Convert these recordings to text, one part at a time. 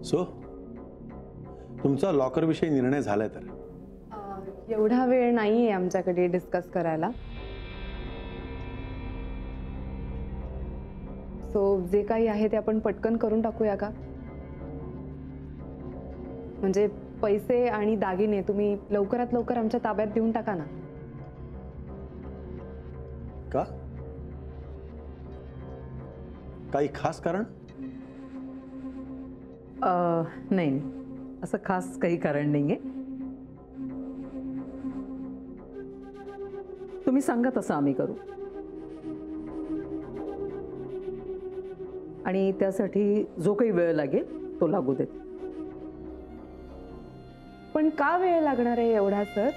So तुमचा locker विषयी निर्णय झालाय तर? एवढा वेळ नाहीये आमच्याकडे डिस्कस करायला. सो जे काही आहे ते आपण पटकन करून टाकूया का? म्हणजे पैसे आणि दागिने तुम्ही लवकरात लवकर आमच्या ताब्यात देऊन टाका ना. का? काही खास कारण? नाही, असं खास काही कारण नाहीये. तुम्ही सांगा तसं आम्ही करू. आणि त्यासाठी जो काही वेळ लागेल तो लागू देत. पण का वेळ लागणार आहे एवढा सर?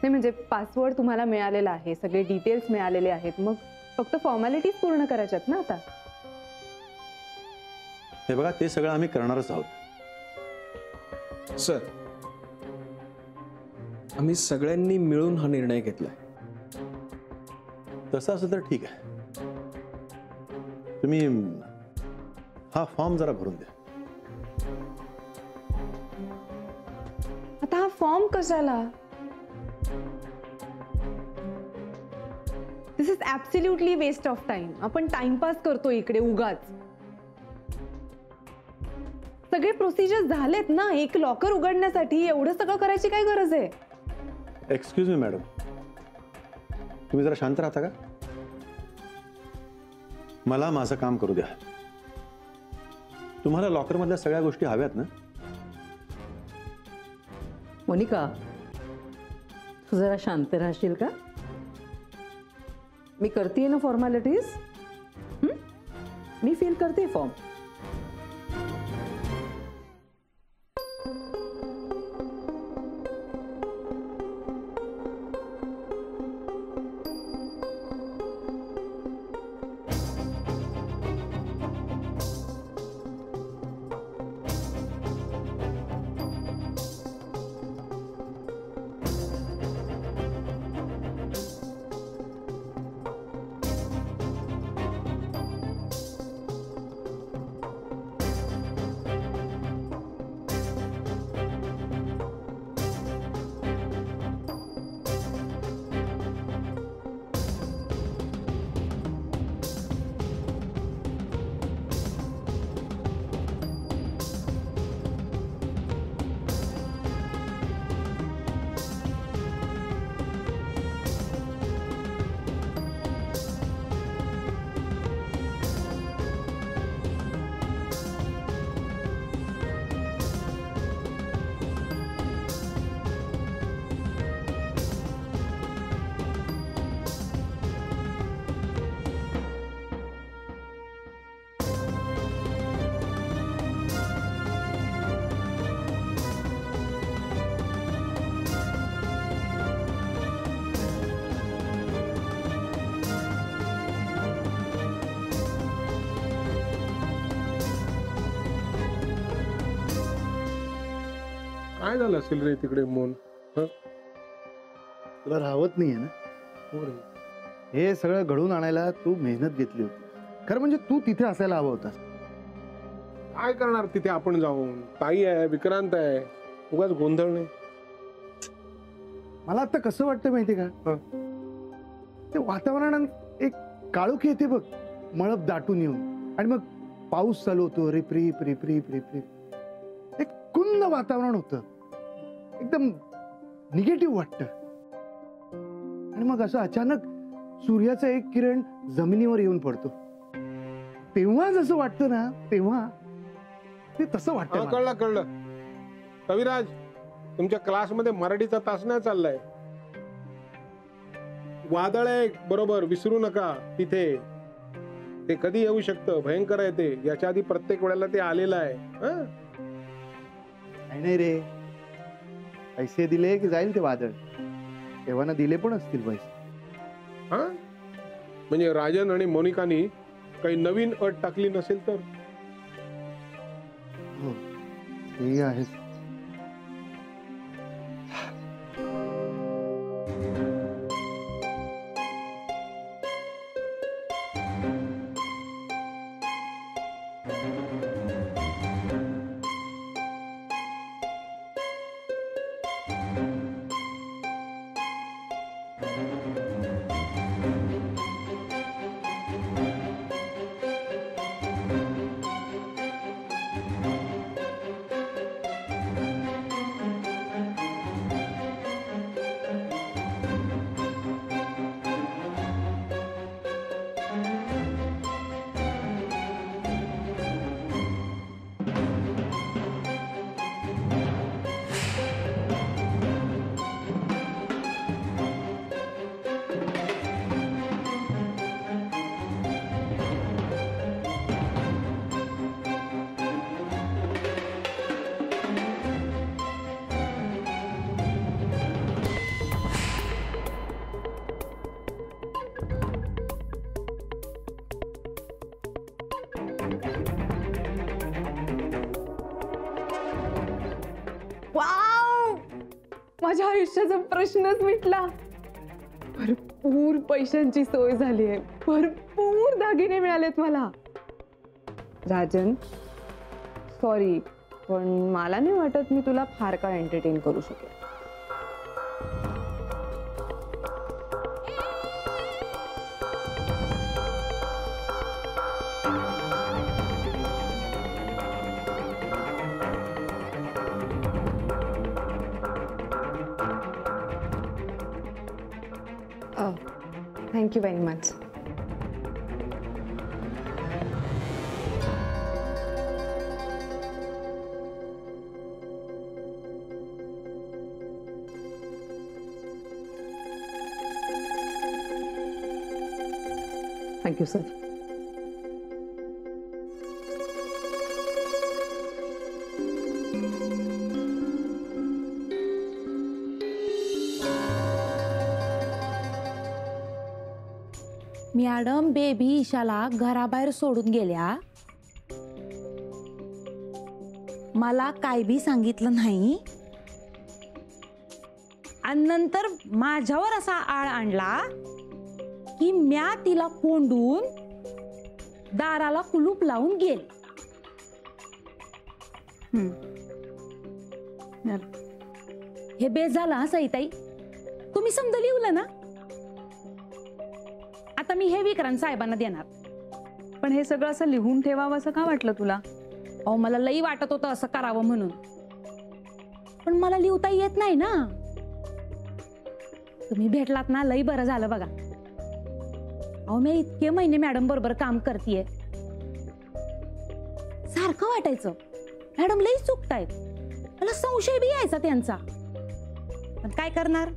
नाही म्हणजे पासवर्ड तुम्हाला मिळालेला आहे, सगळे डिटेल्स मिळालेले आहेत, मग फक्त फॉर्मॅलिटीज पूर्ण करायच्यात ना आता. हे बघा, ते सगळं आम्ही करणारच आहोत. सर, आम्ही सगळ्यांनी मिळून हा निर्णय घेतलाय. तसं असं तर ठीक आहे. तुम्ही हा फॉर्म जरा भरून द्या. आता हा फॉर्म कशाला? This is absolutely waste of time. आपण टाइमपास करतो इकडे उगाच. सगळे प्रोसिजर झालेत ना. एक लॉकर उघडण्यासाठी एवढं सगळं करायची काय गरज आहे? एक्सक्यूज मी मॅडम, तुम्ही जरा शांत राहता का? मला माझं काम करू द्या. तुम्हाला लॉकर मधल्या सगळ्या गोष्टी हव्यात ना? मोनिका, तू जरा शांत राहशील का? मी करते ना फॉर्मॅलिटीज. मी फिल करते फॉर्म. काय झालं असेल रे तिकडे मोन? तुला राहत नाहीये ना? हो रे. हे सगळं घडवून आणायला तू मेहनत घेतली होती. खरं म्हणजे तू तिथे असायला हवा होतास. काय करणार तिथे आपण जाऊन? ताई आहे, विक्रांत आहे, उगाच गोंधळ नाही. मला आता कसं वाटतं माहिती का? ते वातावरणात एक काळोखी येते बघ, मळप दाटून येऊन, आणि मग पाऊस चालू होतो. रिप रिप रिप रिप रिप रिप. एक कुंद वातावरण होतं, एकदम निगेटिव्ह वाटतं. आणि मग असं अचानक सूर्याचा एक किरण जमिनीवर येऊन पडतो, तेव्हा जसं वाटतं ना, तेव्हा ते तसं वाटतं. कळलं कळलं. कविराज, तुमच्या क्लासमध्ये मराठीचा तास नाही चाललाय. वादळ आहे बरोबर, विसरू नका. तिथे ते कधी येऊ शकतं, भयंकर आहे ते. याच्या आधी प्रत्येक वेळेला ते आलेलं आहे. नाही रे, पैसे दिले की जाईल ते वादळ. तेव्हा दिले पण असतील पैसे. हा, म्हणजे राजन आणि मोनिकानी काही नवीन अट टाकली नसेल तर. हो, ते आहे. माझ्या आयुष्याचा प्रश्नच मिटला. भरपूर पैशांची सोय झाली आहे, भरपूर दागिने मिळालेत मला. राजन, सॉरी, पण मला नाही वाटत मी तुला फार काळ एंटरटेन करू शकेल. Thank you very much. Thank you sir. Madam baby ईशाला घराबाहेर सोडून गेल्या. मला काय बी सांगितलं नाही आणि नंतर माझ्यावर असा आळ आणला की म्या तिला कोंडून दाराला कुलूप लावून गेले. हे बेस झालं हा सईताई. तुम्ही समजा लिहलं ना. आता मी हे विक्रांत साहेबांना देणार. पण हे सगळं असं लिहून ठेवावं असं का वाटलं तुला? अहो मला लई वाटत होतं असं करावं म्हणून, पण मला लिहता येत नाही ना. तुम्ही भेटलात ना, लई बरं झालं बघा. अहो मी इतके महिने मॅडम बरोबर काम करतेय, सारखं वाटायचं मॅडम लई चुकतायत. मला संशय बी यायचा त्यांचा, पण काय करणार,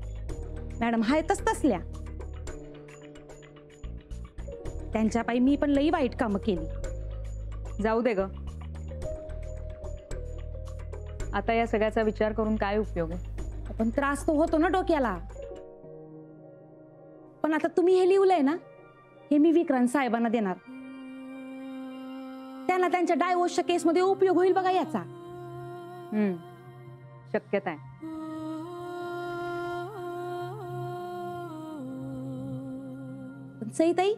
मॅडम हायतच तसल्या. त्यांच्या पायी मी पण लई वाईट कामं केली. जाऊ दे ग, आता या सगळ्याचा विचार करून काय उपयोग आहे? पण त्रास तो होतो ना डोक्याला. पण आता तुम्ही हे लिहिलंय ना, हे मी विक्रांत साहेबांना देणार. त्यांना त्यांच्या डायव्होर्सच्या केसमध्ये उपयोग होईल बघा याचा. शक्यता आहे. पण सईताई,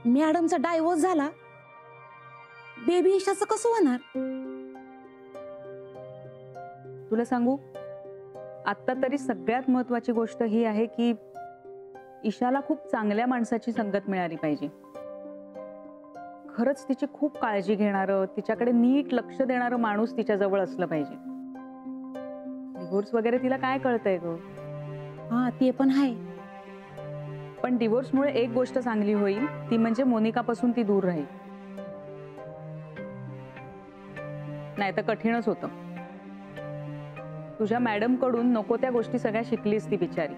मॅडमचा डायव्होर्स झाला, बेबी ईशाचं कसं होणार? तुला सांगू, आता तरी सगळ्यात महत्वाची गोष्ट ही आहे की ईशाला खूप चांगल्या माणसाची संगत मिळाली पाहिजे. खरंच तिची खूप काळजी घेणारं, तिच्याकडे नीट लक्ष देणारं माणूस तिच्या जवळ असलं पाहिजे. डिवोर्स वगैरे तिला काय कळतंय ग? हा ते पण आहे. पण डिवोर्समुळे एक गोष्ट चांगली होईल, ती म्हणजे मोनिकापासून ती दूर राहील. नाही तर कठीणच होतं. तुझ्या मॅडम कडून नको त्या गोष्टी सगळ्या शिकलीस ती बिचारी.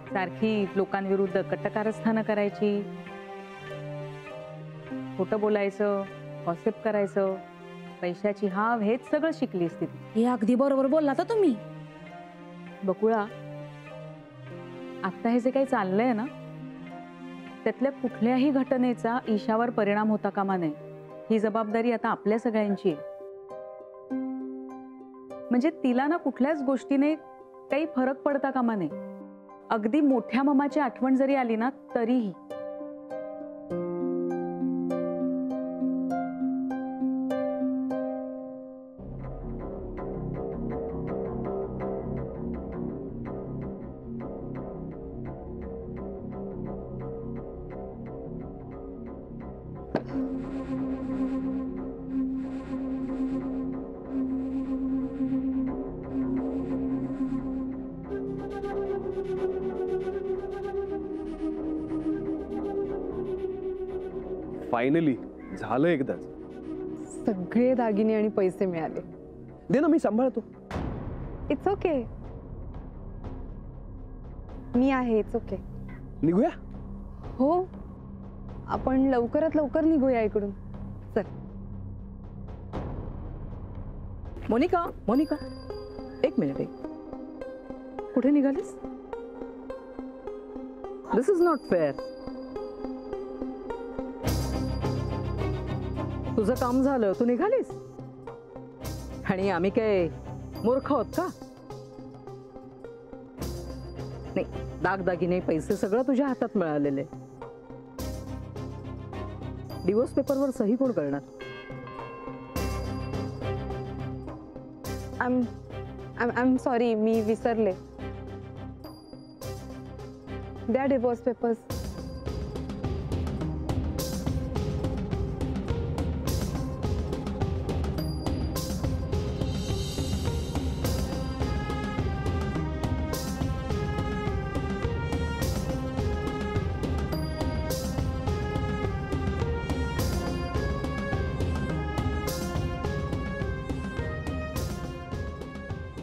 सारखी लोकांविरुद्ध कटकारस्थानं करायची, खोटं बोलायचं, गॉसिप करायचं, पैशाची हाव, हेच सगळं शिकलीस ती. हे अगदी बरोबर बोलला तर तुम्ही. बकुळा, आता हे जे काही चाललंय ना, त्यातल्या कुठल्याही घटनेचा ईशावर परिणाम होता कामा नये. ही जबाबदारी आता आपल्या सगळ्यांची आहे. म्हणजे तिला ना कुठल्याच गोष्टीने काही फरक पडता कामा नये. अगदी मोठ्या मामाची आठवण जरी आली ना तरीही. फायनली झालं एकदाच. सगळे दागिने आणि पैसे मिळाले. दे ना, मी सांभाळतो. इट्स ओके, मी आहे. It's okay. निघूया. हो, आपण लवकरात लवकर निघूया इकडून. चल. मोनिका, मोनिका, एक मिनिट. कुठे निघालीस? दिस इज नॉट फेअर. तुझं काम झालं, तू निघालीस. आणि आम्ही काय मूर्ख आहोत का? नाही, दागदागिने पैसे सगळं तुझ्या हातात मिळालेले. डिवोर्स पेपरवर सही कोण करणार? आय सॉरी, मी विसरले. द्या डिवोर्स पेपर्स.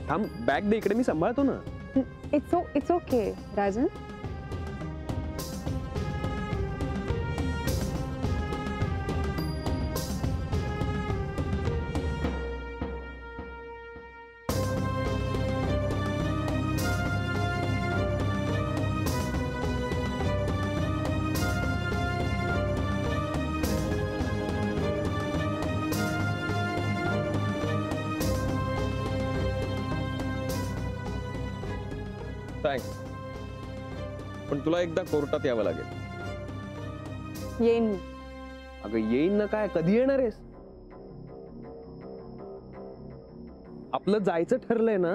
थांब, बॅग दे इकडे, मी सांभाळतो ना. It's okay Rajan. थँक्स. पण तुला एकदा कोर्टात यावं लागेल. येईन मी. अगं येईन ना काय, कधी येणार आहेस? आपलं जायचं ठरलंय ना.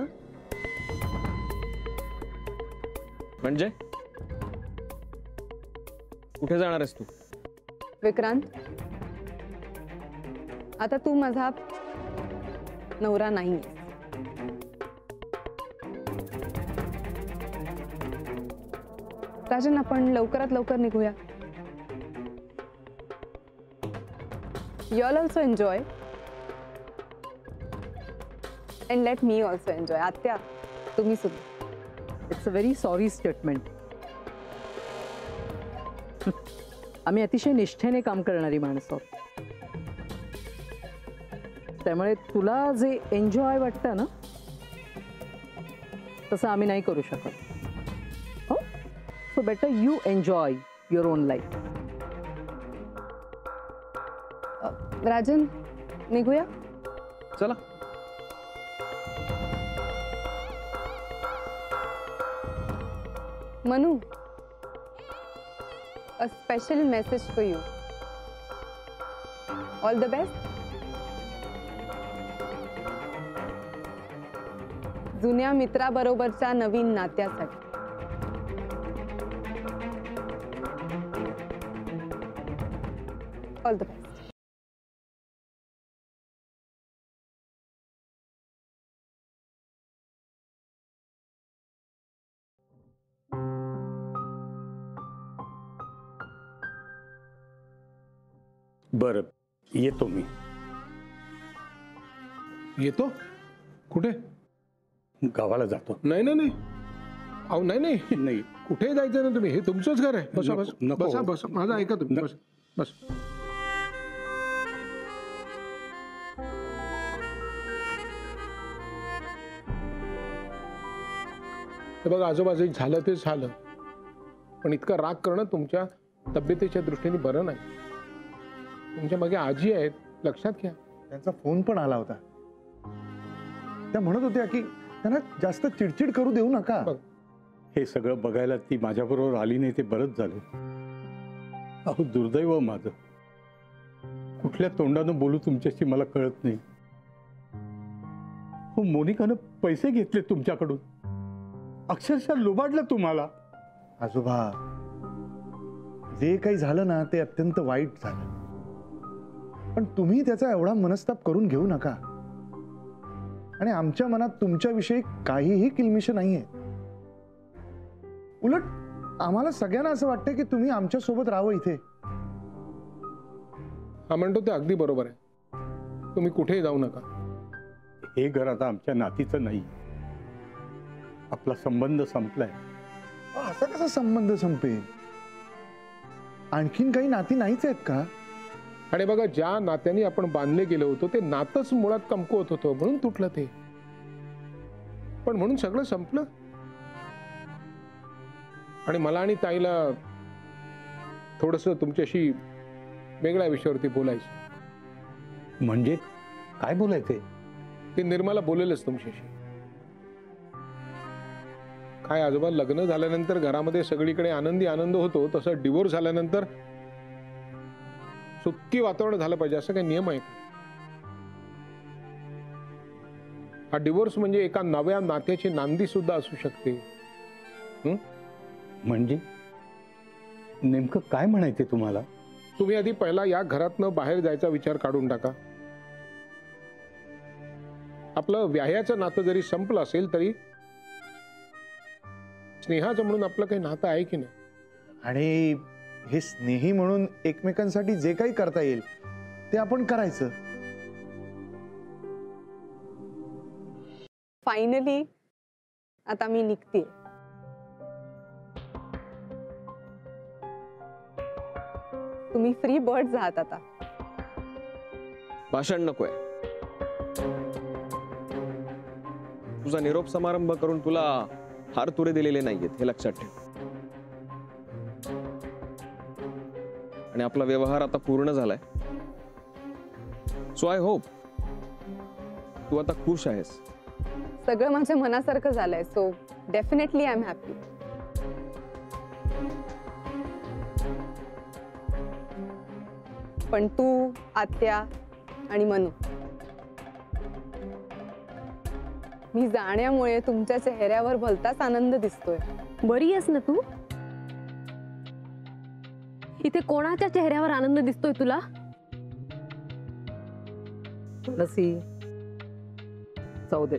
म्हणजे कुठे जाणार आहेस तू? विक्रांत, आता तू माझा नवरा नाही. राजन, आपण लवकरात लवकर निघूया. You all also enjoy and let me also enjoy. आत्या, तुम्ही सुद्धा. It's a very sorry statement. आम्ही अतिशय निष्ठेने काम करणारी माणसं आहोत. त्यामुळे तुला जे एन्जॉय वाटतं ना, तसं आम्ही नाही करू शकत. हो, so better you enjoy your on life. Rajan, निघूया. चला. Manu, a special message for you. All the best. जुन्या मित्राबरोबरच्या नवीन नात्यासाठी. All the best. बरं, येतो मी. येतो कुठे? गावाला जातो. नाही नाही नाही, अहो नाही नाही नाही, कुठे जायचं ना तुम्ही? हे तुमचंच घर आहे. बसा बस नको. बसा बसा, माझं ऐका तुम्ही. बस बस. हे बघा आजोबा, जे झालं ते झालं, पण इतका राग करणं तुमच्या तब्येतीच्या दृष्टीने बरं नाही. तुमच्या मागे आजी आहेत, लक्षात घ्या. त्यांचा फोन पण आला होता. त्या म्हणत होत्या की त्यांना जास्त चिडचिड करू देऊ नका. बघ. हे सगळं बघायला ती माझ्याबरोबर आली नाही ते बरंच झालं. अहो, दुर्दैव माझं. कुठल्या तोंडानं बोलू तुमच्याशी मला कळत नाही. हो, मोनिकानं पैसे घेतले तुमच्याकडून, अक्षरशः लुबाडलं तुम्हाला. आजोबा, जे काही झालं ना ते अत्यंत वाईट झालं, पण तुम्ही त्याचा एवढा मनस्ताप करून घेऊ नका. आणि आमच्या मनात तुमच्याविषयी काहीही किलमिश नाहीये. उलट आम्हाला सगळ्यांना असं वाटतं की तुम्ही आमच्या सोबत राहावं इथे. हा म्हणतो ते अगदी बरोबर आहे. तुम्ही कुठेही जाऊ नका. हे घर आता आमच्या नातीचं नाही. आपला संबंध संपलाय. असा कसा संबंध संपेल? आणखीन काही नाती नाहीच आहेत का? आणि बघा, ज्या नात्याने आपण बांधले गेलो होतो ते नातंच मुळात कमकुवत होतं, म्हणून तुटलं ते. पण म्हणून सगळं संपलं. आणि मला आणि ताईला थोडंसं तुमच्याशी वेगळ्या विषयावरती बोलायचं. म्हणजे काय बोलायचंय? ती निर्मला बोलेलच तुमच्याशी. काय आजोबा, लग्न झाल्यानंतर घरामध्ये सगळीकडे आनंदी आनंद होतो, तसं डिवोर्स झाल्यानंतर सुखी वातावरण झालं पाहिजे असं काही नियम आहे का? हा डिवोर्स म्हणजे एका नव्या नात्याची नांदी सुद्धा असू शकते. म्हणजे नेमकं काय म्हणायचे तुम्हाला? तुम्ही आधी पहिला या घरातनं बाहेर जायचा विचार काढून टाका. आपलं व्याह्याचं नातं जरी संपलं असेल तरी स्नेहाचं म्हणून आपलं काही नातं आहे की नाही? आणि हे स्नेही म्हणून एकमेकांसाठी जे काही करता येईल ते आपण करायचं. फायनली आता मी निघते. तुम्ही फ्री बर्ड आहात आता. भाषण नकोय. तुझा निरोप समारंभ करून तुला हार तुरे दिलेले नाहीयेत हे लक्षात ठेव. आणि आपला व्यवहार आता पूर्ण झालाय. सो आय होप तू आता खुश आहेस. सगळं माझ्या मनासारखं झालंय. So definitely I am happy. पण तू, आत्या आणि मनू, मी जाण्यामुळे तुमच्या चेहऱ्यावर भलताच आनंद दिसतोय. बरी आहेस ना तू? इथे कोणाच्या चेहऱ्यावर आनंद दिसतोय तुला? तुलसी, जाऊ दे.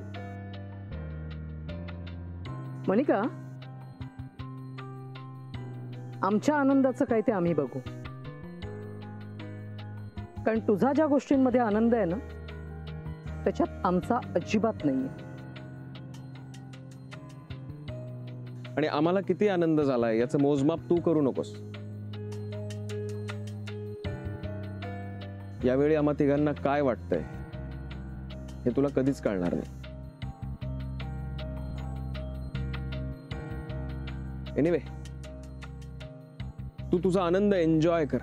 मनिका, आमच्या आनंदाचं काय ते आम्ही बघू. कारण तुझा ज्या गोष्टींमध्ये आनंद आहे ना त्याच्यात आमचा अजिबात नाहीये. आणि आम्हाला किती आनंद झालाय याचं मोजमाप तू करू नकोस. यावेळी आम्हा तिघांना काय वाटतंय हे तुला कधीच कळणार नाही. एनिवे, तू तुझा आनंद एन्जॉय कर.